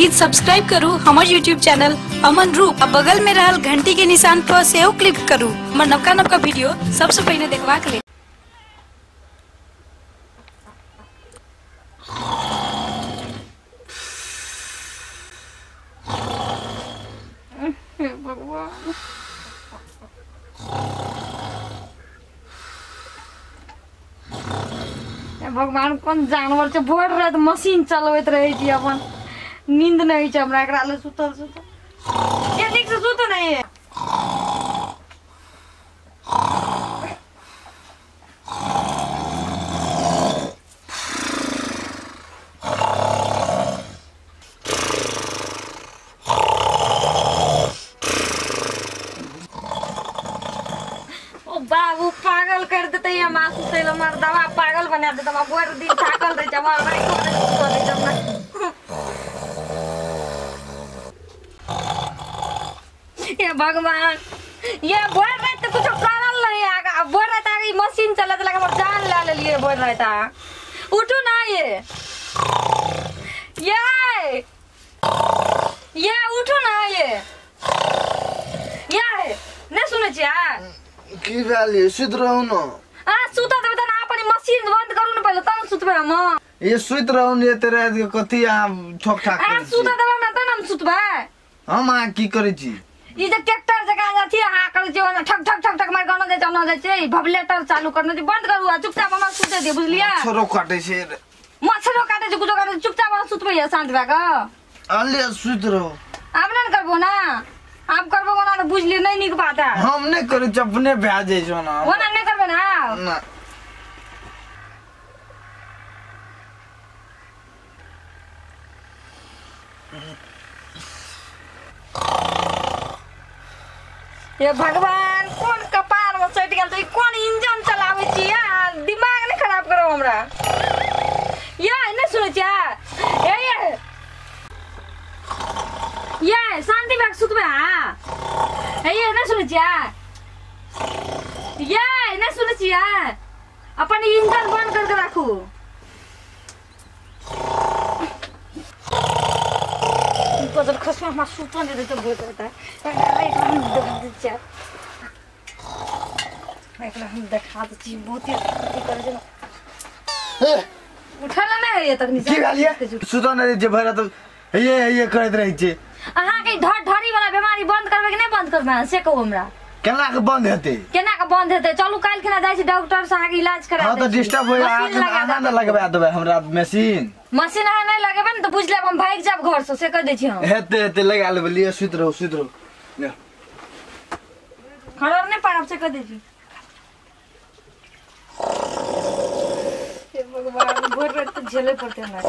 Please subscribe करू हमारे YouTube channel अमन रूप। बगल में रहल घंटी के निशान पर सेहो क्लिक करू हमार नवका नवका वीडियो सबसे पहले देखवा के लिए। भगवान कौन जानवर छ भोर रात मशीन चलबैत रहै छी अपन नींद नहीं छ हमरा एकरा ले सुतल सुतल ये ठीक से सुत नहीं है। बाबू पागल कर देते हैं मासू से हमार दवा पागल बना देता हम पूरा दिन थाकल रह जा हमार भाई को दे जमना। ये भगवान ये बोल रहे तो कुछ करल नहीं आगा बोल रहा था कि मशीन चलत लगा हमर जान ले लिए बोल रहा था उठो ना ये उठो ना ये नहीं सुने छी की वाली सुत रहू न सुता त ना पनि मशीन बन्द गर्नु न पहिले तन सुतबे हम ये सुत रहू न तेरे कथि आ ठोक ठाक सुता देबे न त हम सुतबे हम आ की करे छी ई जे ट्रैक्टर जका जाथि आ कर जे ठक ठक ठक ठक मार गाना जे चलना जाय छै भबलेटर चालू करना छै बंद करू आ चुपचाप हम सुते दे बुझलिया मच्छरो काटे छै मच्छरो काटे छै कुछो काटे चुपचाप हम सुतबे या शांत भए क अले सुत रहो आप न करबो ना आप करबो ना तो बुझली नहीं निक बात है हम नहीं करे अपने भए जाय छ ना वो ना नहीं करबे ना ना ये भगवान कौन कपार में चढ़ गेल तो कौन इंजन चलावे छी यार दिमाग नहीं खराब करो हमरा ये नहीं सुने छी ये शांति बैग सुतबे हां ये नहीं सुने छी ये नहीं सुने छी अपन इंजन बंद करके रखू बदल खसमा मा सुतन दे तो बोल करता है हम देखा दे छी बहुत ही करे जे उठाला नहीं है तक नीचे की गालिया सुतन दे जे भरा तो ये करत रही छे अहाँ के ढरी वाला बीमारी बंद करबे कि नहीं बंद करबे से कहू हमरा केना के बंद हेते चलू काल खना जाय छी डॉक्टर से आगे इलाज करा दे हां तो डिस्टर्ब होय आना न लगबा देबे हमरा मशीन आ नहीं लगेबे न तो बुझ लेब हम भाग जाब घर से कह दे छी हम हेते लगा लेबे लिए सुत रहो ले खड़र नहीं पारब से कह दे छी भगवान बोल रहे तो झेले पड़ते ना।